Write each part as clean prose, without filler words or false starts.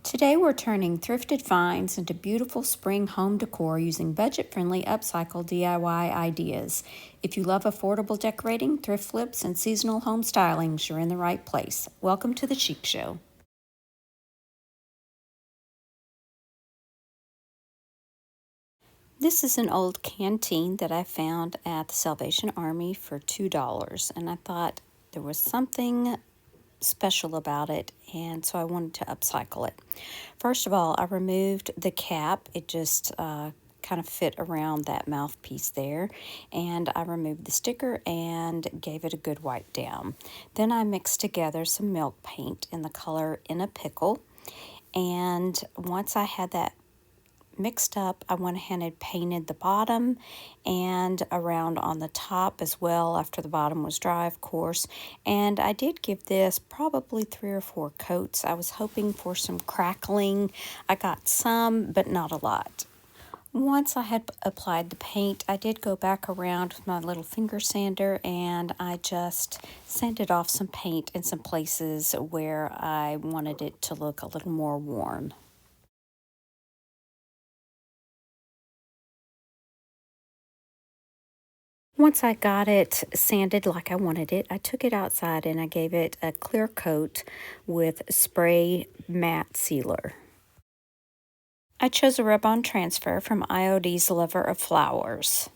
Today we're turning thrifted finds into beautiful spring home decor using budget-friendly upcycle DIY ideas. If you love affordable decorating, thrift flips, and seasonal home stylings, you're in the right place. Welcome to the Chic Show. This is an old canteen that I found at the Salvation Army for $2, and I thought there was something special about it, and so I wanted to upcycle it. First of all, I removed the cap. It just kind of fit around that mouthpiece there, and I removed the sticker and gave it a good wipe down. Then I mixed together some milk paint in the color In a Pickle, and once I had that mixed up, I went ahead and painted the bottom and around on the top as well after the bottom was dry, of course. And I did give this probably 3 or 4 coats. I was hoping for some crackling. I got some, but not a lot. Once I had applied the paint, I did go back around with my little finger sander and I just sanded off some paint in some places where I wanted it to look a little more worn. Once I got it sanded like I wanted it, I took it outside and I gave it a clear coat with spray matte sealer. I chose a rub-on transfer from IOD's Lover of Flowers.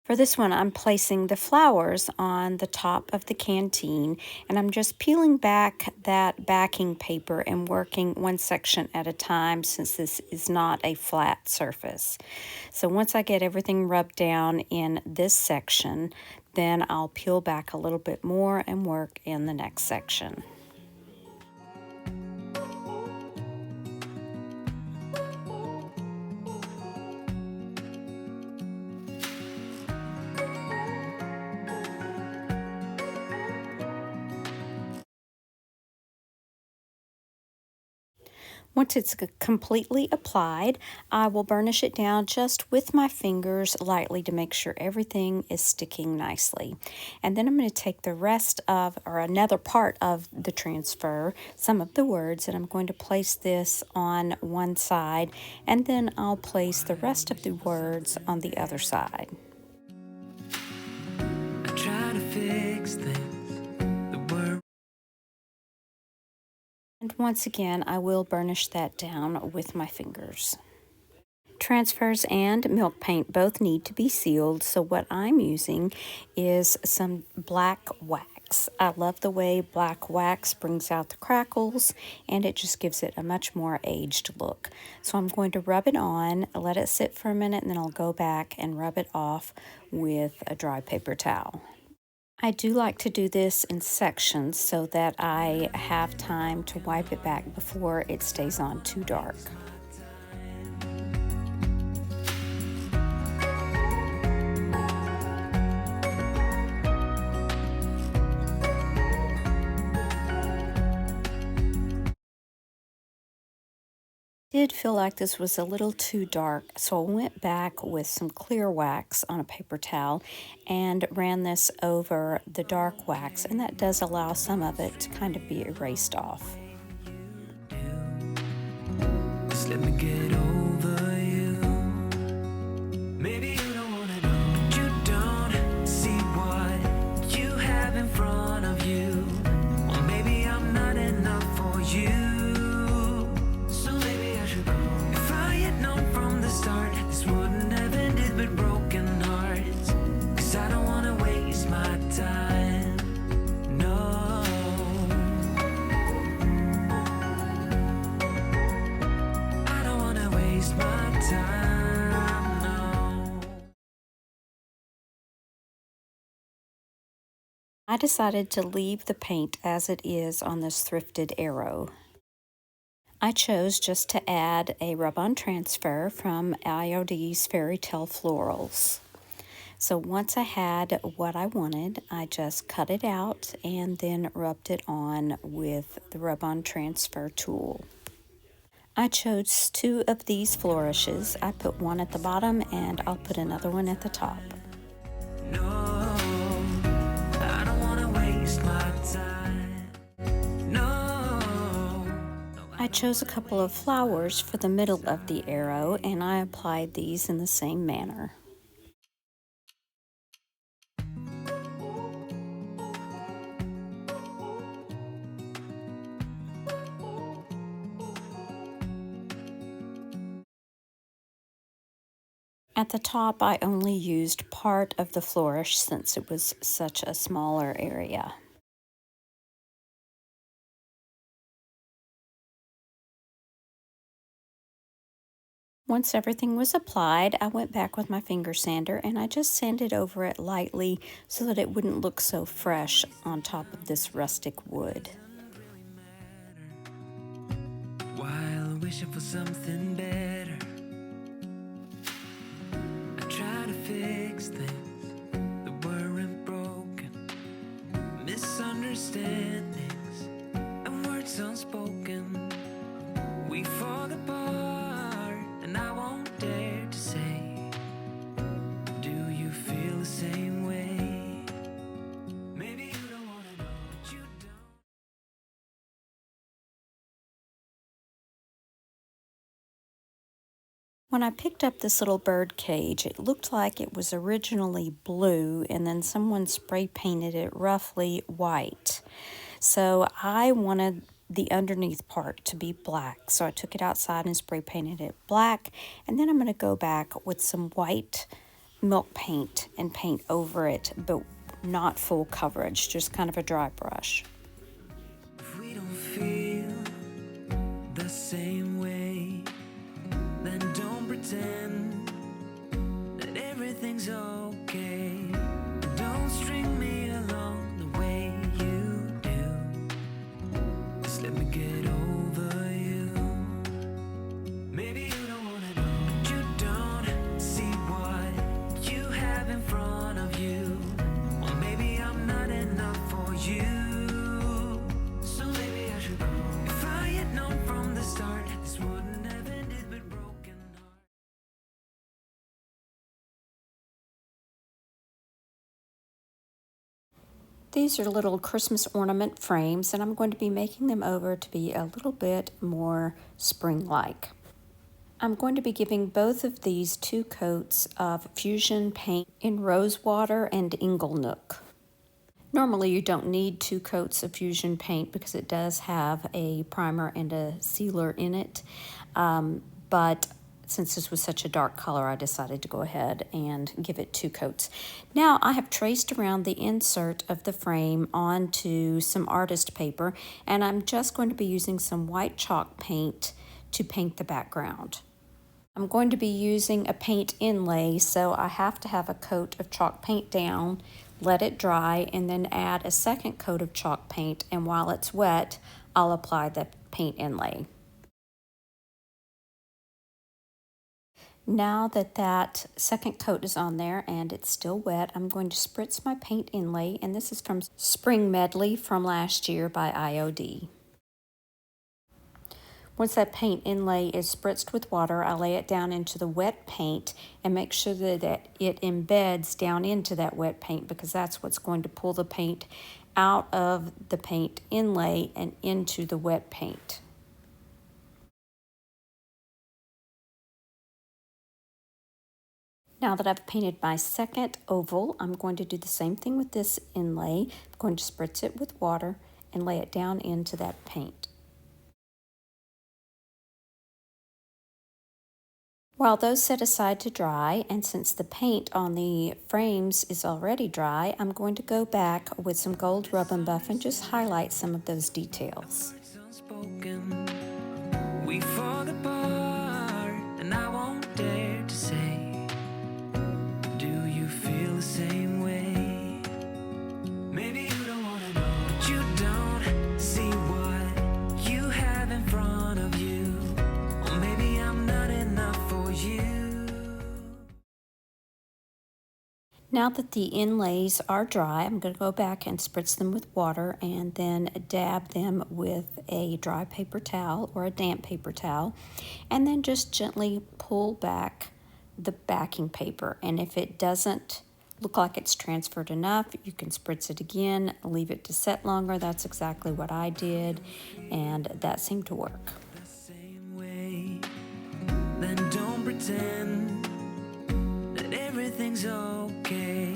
For this one, I'm placing the flowers on the top of the canteen, and I'm just peeling back that backing paper and working one section at a time since this is not a flat surface. So once I get everything rubbed down in this section, then I'll peel back a little bit more and work in the next section. Once it's completely applied, I will burnish it down just with my fingers lightly to make sure everything is sticking nicely. And then I'm going to take the rest of, or another part of the transfer, some of the words, and I'm going to place this on one side, and then I'll place the rest of the words on the other side. I try to fix things. And once again, I will burnish that down with my fingers. Transfers and milk paint both need to be sealed, so what I'm using is some black wax. I love the way black wax brings out the crackles, and it just gives it a much more aged look. So I'm going to rub it on, let it sit for a minute, and then I'll go back and rub it off with a dry paper towel. I do like to do this in sections so that I have time to wipe it back before it stays on too dark. Did feel like this was a little too dark, so I went back with some clear wax on a paper towel and ran this over the dark wax, and that does allow some of it to kind of be erased off. Just let me get over you. Maybe you don't want to know. You don't see what you have in front of you. Or maybe I'm not enough for you. This wouldn't have ended with broken hearts, 'cause I don't want to waste my time, no. I don't want to waste my time, no. I decided to leave the paint as it is on this thrifted arrow. I chose just to add a rub-on transfer from IOD's Fairy Tale Florals. So once I had what I wanted, I just cut it out and then rubbed it on with the rub-on transfer tool. I chose 2 of these flourishes. I put one at the bottom and I'll put another one at the top. No, I don't want to waste my time. No. I chose a couple of flowers for the middle of the arrow, and I applied these in the same manner. At the top, I only used part of the flourish since it was such a smaller area. Once everything was applied, I went back with my finger sander and I just sanded over it lightly so that it wouldn't look so fresh on top of this rustic wood. While wishing for something better, I try to fix things that weren't broken, misunderstandings and words unspoken. We fall apart, and I won't dare to say, do you feel the same way? Maybe you don't wanna know, but you don't. When I picked up this little bird cage, it looked like it was originally blue and then someone spray painted it roughly white. So I wanted the underneath part to be black. So I took it outside and spray painted it black. And then I'm going to go back with some white milk paint and paint over it, but not full coverage, just kind of a dry brush. If we don't feel the same way, then don't pretend that everything's okay. Don't string me along the way you do. Just let me get over you. Maybe you don't wanna know, but you don't see what you have in front of you. Or maybe I'm not enough for you. So maybe I should go. If I had known from the start, this wouldn't have ended with broken heart. These are little Christmas ornament frames, and I'm going to be making them over to be a little bit more spring-like. I'm going to be giving both of these 2 coats of fusion paint in Rosewater and Inglenook. Normally you don't need 2 coats of fusion paint because it does have a primer and a sealer in it, but since this was such a dark color, I decided to go ahead and give it 2 coats. Now I have traced around the insert of the frame onto some artist paper, and I'm just going to be using some white chalk paint to paint the background. I'm going to be using a paint inlay, so I have to have a coat of chalk paint down, let it dry, and then add a second coat of chalk paint, and while it's wet, I'll apply the paint inlay. Now that that second coat is on there and it's still wet, I'm going to spritz my paint inlay, and this is from Spring Medley from last year by IOD. Once that paint inlay is spritzed with water, I lay it down into the wet paint and make sure that it embeds down into that wet paint, because that's what's going to pull the paint out of the paint inlay and into the wet paint. Now that I've painted my second oval, I'm going to do the same thing with this inlay. I'm going to spritz it with water and lay it down into that paint. While those set aside to dry, and since the paint on the frames is already dry, I'm going to go back with some gold rub and buff and just highlight some of those details. Words unspoken. We fall apart, and I won't dare to say, do you feel the same way? Maybe you don't wanna know, but you don't see what you have in front of you. Or maybe I'm not enough for you. Now that the inlays are dry, I'm going to go back and spritz them with water and then dab them with a dry paper towel or a damp paper towel, and then just gently pull back the backing paper. And if it doesn't look like it's transferred enough, you can spritz it again, leave it to set longer. That's exactly what I did, and that seemed to work. pretend that everything's okay.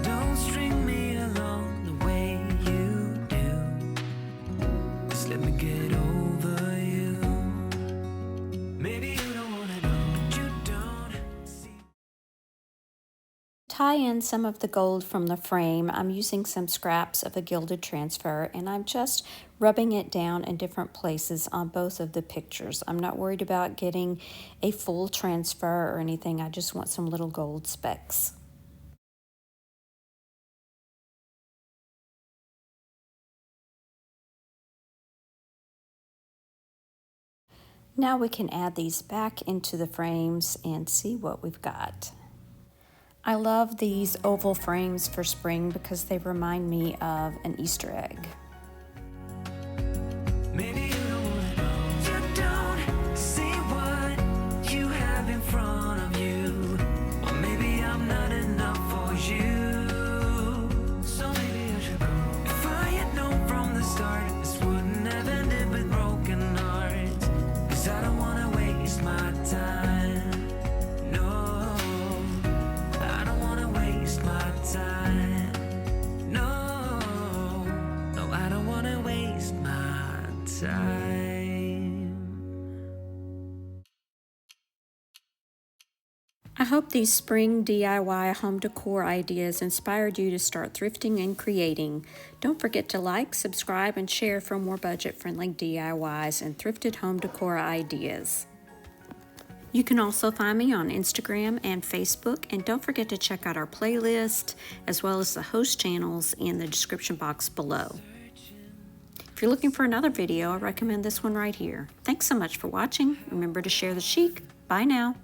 Don't string me along the way you do. Just let me get over you. Maybe you don't wanna know, but you don't see. Tie in some of the gold from the frame. I'm using some scraps of a gilded transfer, and I'm just rubbing it down in different places on both of the pictures. I'm not worried about getting a full transfer or anything. I just want some little gold specks. Now we can add these back into the frames and see what we've got. I love these oval frames for spring because they remind me of an Easter egg. Maybe you don't wanna know. You don't see what you have in front of you. Or maybe I'm not enough for you. So maybe I should go. If I had known from the start, this wouldn't have ended with broken hearts. 'Cause I don't wanna waste my time. No, I don't wanna waste my time. No, no, I don't wanna waste my time. I hope these spring DIY home decor ideas inspired you to start thrifting and creating. Don't forget to like, subscribe, and share for more budget-friendly DIYs and thrifted home decor ideas. You can also find me on Instagram and Facebook, and don't forget to check out our playlist as well as the host channels in the description box below. If you're looking for another video, I recommend this one right here. Thanks so much for watching. Remember to share the chic. Bye now.